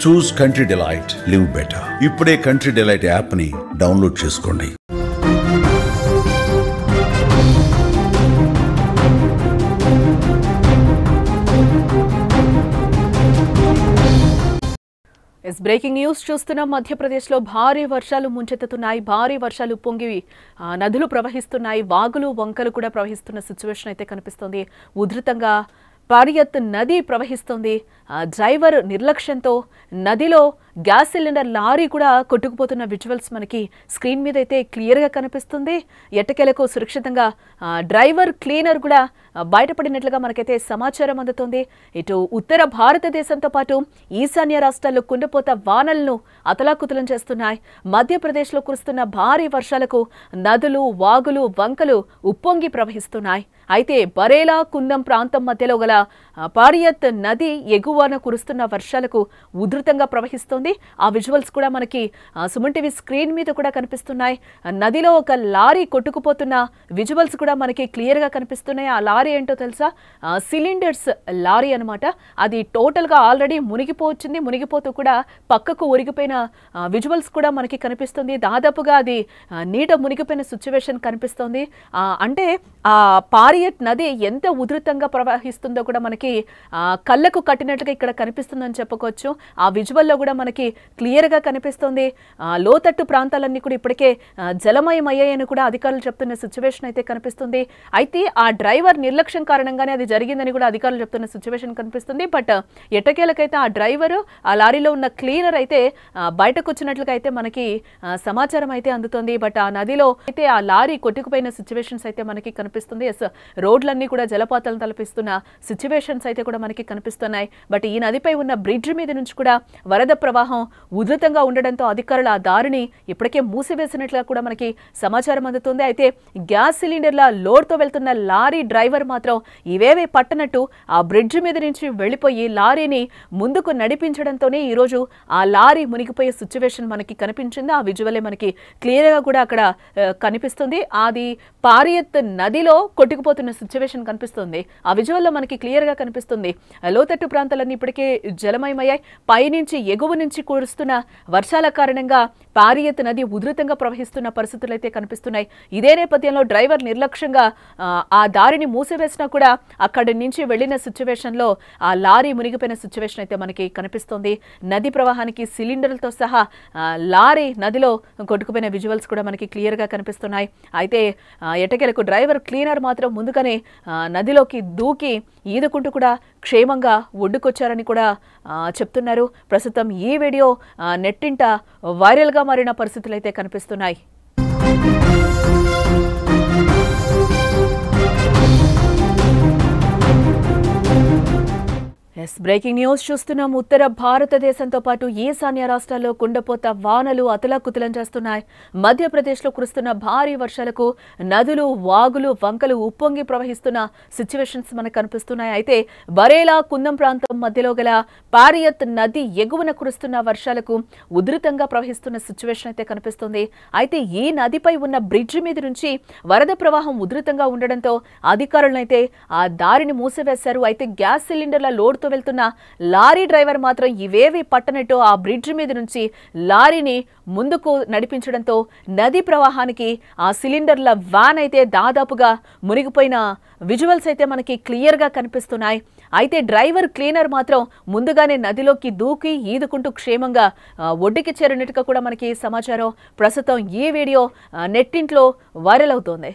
చూస్ country delight, live better. ఇప్పుడే country delight app ని download చేసుకోండి. బ్రేకింగ్ న్యూస్ చూస్తున్నాం. మధ్యప్రదేశ్లో భారీ వర్షాలు ముంచెత్తుతున్నాయి. భారీ వర్షాలు పొంగి నదులు ప్రవహిస్తున్నాయి. వాగులు వంకలు కూడా ప్రవహిస్తున్న సిచ్యువేషన్ అయితే కనిపిస్తుంది. ఉధృతంగా పారియత్ నది ప్రవహిస్తుంది. డ్రైవర్ నిర్లక్ష్యంతో నదిలో గ్యాస్ సిలిండర్ లారీ కూడా కొట్టుకుపోతున్న విజువల్స్ మనకి స్క్రీన్ మీద అయితే క్లియర్గా కనిపిస్తుంది. ఎట్టకేలకు సురక్షితంగా డ్రైవర్ క్లీనర్ కూడా బయటపడినట్లుగా మనకైతే సమాచారం అందుతుంది. ఇటు ఉత్తర భారతదేశంతో పాటు ఈశాన్య రాష్ట్రాల్లో కుండపోత వానలను అతలాకుతలం చేస్తున్నాయి. మధ్యప్రదేశ్లో కురుస్తున్న భారీ వర్షాలకు నదులు, వాగులు, వంకలు ఉప్పొంగి ప్రవహిస్తున్నాయి. అయితే బరేలా, కుందం ప్రాంతం మధ్యలో గల పారియత్ నది ఎగువన కురుస్తున్న వర్షాలకు ఉధృతంగా ప్రవహిస్తోంది. ఆ విజువల్స్ కూడా మనకి సుమన్ టీవీ స్క్రీన్ మీద కూడా కనిపిస్తున్నాయి. నదిలో ఒక లారీ కొట్టుకుపోతున్న విజువల్స్ కూడా మనకి క్లియర్గా కనిపిస్తున్నాయి. ఆ లారీ ఏంటో తెలుసా? సిలిండర్స్ లారీ అనమాట. అది టోటల్గా ఆల్రెడీ మునిగిపోవచ్చింది. మునిగిపోతూ కూడా పక్కకు ఒరిగిపోయిన విజువల్స్ కూడా మనకి కనిపిస్తుంది. దాదాపుగా అది నీట మునిగిపోయిన సిచ్యువేషన్ కనిపిస్తోంది. అంటే ఆ పారియత్ నది ఎంత ఉధృతంగా ప్రవహిస్తుందో కూడా మనకి కళ్ళకు కట్టినట్లుగా ఇక్కడ కనిపిస్తుందని చెప్పుకోవచ్చు. ఆ విజువల్లో కూడా మనకి క్లియర్గా కనిపిస్తుంది. లోతట్టు ప్రాంతాలన్నీ కూడా ఇప్పటికే జలమయం అయ్యాయని కూడా అధికారులు చెప్తున్న సిచ్యువేషన్ అయితే కనిపిస్తుంది. అయితే ఆ డ్రైవర్ నిర్లక్ష్యం కారణంగానే అది జరిగిందని కూడా అధికారులు చెప్తున్న సిచ్యువేషన్ కనిపిస్తుంది. బట్ ఎట్టకేలకైతే ఆ డ్రైవరు, ఆ లారీలో ఉన్న క్లీనర్ అయితే బయటకు వచ్చినట్లుగా అయితే మనకి సమాచారం అయితే అందుతుంది. బట్ ఆ నదిలో అయితే ఆ లారీ కొట్టుకుపోయిన సిచ్యువేషన్స్ అయితే మనకి కనిపిస్తుంది. రోడ్లన్నీ కూడా జలపాతాలను తలపిస్తున్న సిచ్యువేషన్స్ అయితే కూడా మనకి కనిపిస్తున్నాయి. బట్ ఈ నదిపై ఉన్న బ్రిడ్జ్ మీద నుంచి కూడా వరద ప్రవాహం ఉధృతంగా ఉండడంతో అధికారులు ఆ దారిని ఇప్పటికే మూసివేసినట్లుగా కూడా మనకి సమాచారం అందుతుంది. అయితే గ్యాస్ సిలిండర్ల లోడ్తో వెళ్తున్న లారీ డ్రైవర్ మాత్రం ఇవేవే పట్టనట్టు ఆ బ్రిడ్జ్ మీద నుంచి వెళ్ళిపోయి లారీని ముందుకు నడిపించడంతోనే ఈరోజు ఆ లారీ మునిగిపోయే సిచ్యువేషన్ మనకి కనిపించింది. ఆ విజువలే మనకి క్లియర్గా కూడా అక్కడ కనిపిస్తుంది. అది పారియత్ నదిలో కొట్టుకుపోతున్న సిచ్యువేషన్ కనిపిస్తుంది. ఆ విజువల్లో మనకి క్లియర్గా కనిపిస్తుంది. లోతట్టు ప్రాంతాలన్నీ ఇప్పటికే జలమయమయ్యాయి. పైనుంచి ఎగువ నుంచి కురుస్తున్న వర్షాల కారణంగా పారియత్ నది ఉధృతంగా ప్రవహిస్తున్న పరిస్థితులు అయితే కనిపిస్తున్నాయి. ఇదే నేపథ్యంలో డ్రైవర్ నిర్లక్ష్యంగా ఆ దారిని మూసివేసినా కూడా అక్కడి నుంచి వెళ్లిన సిచ్యువేషన్లో ఆ లారీ మునిగిపోయిన సిచ్యువేషన్ అయితే మనకి కనిపిస్తుంది. నది ప్రవాహానికి సిలిండర్లతో సహా లారీ నదిలో కొట్టుకుపోయిన విజువల్స్ కూడా మనకి క్లియర్గా కనిపిస్తున్నాయి. అయితే ఎట్టకేలకు డ్రైవర్ క్లీనర్ మాత్రం ముందుగానే నదిలోకి దూకి ఈదుకుంటూ కూడా క్షేమంగా ఒడ్డుకొచ్చారని కూడా చెప్తున్నారు. ప్రస్తుతం ఈ వీడియో నెట్టింట వైరల్గా మారిన పరిస్థితులు అయితే కనిపిస్తున్నాయి. బ్రేకింగ్ న్యూస్ చూస్తున్నాం. ఉత్తర భారతదేశంతో పాటు ఈశాన్య రాష్ట్రాల్లో కుండపోత వానలు అతలాకుతలం చేస్తున్నాయి. మధ్యప్రదేశ్లో కురుస్తున్న భారీ వర్షాలకు నదులు, వాగులు, వంకలు ఉప్పొంగి ప్రవహిస్తున్న సిచ్యువేషన్స్ మనకు కనిపిస్తున్నాయి. అయితే బరేలా, కుందం ప్రాంతం మధ్యలో గల పారియత్ నది ఎగువన కురుస్తున్న వర్షాలకు ఉధృతంగా ప్రవహిస్తున్న సిచ్యువేషన్ అయితే కనిపిస్తుంది. అయితే ఈ నదిపై ఉన్న బ్రిడ్జ్ మీద నుంచి వరద ప్రవాహం ఉధృతంగా ఉండడంతో అధికారులనైతే ఆ దారిని మూసివేశారు. అయితే గ్యాస్ సిలిండర్ల లోడ్తో వెళ్తున్న లారీ డ్రైవర్ మాత్రం ఇవేవి పట్టనట్టు ఆ బ్రిడ్జ్ మీద నుంచి లారీని ముందుకు నడిపించడంతో నది ప్రవాహానికి ఆ సిలిండర్ల వ్యాన్ అయితే దాదాపుగా మునిగిపోయిన విజువల్స్ అయితే మనకి క్లియర్గా కనిపిస్తున్నాయి. అయితే డ్రైవర్ క్లీనర్ మాత్రం ముందుగానే నదిలోకి దూకి ఈదుకుంటూ క్షేమంగా ఒడ్డుకి చేరినట్టుగా కూడా మనకి సమాచారం. ప్రస్తుతం ఈ వీడియో నెట్టింట్లో వైరల్ అవుతోంది.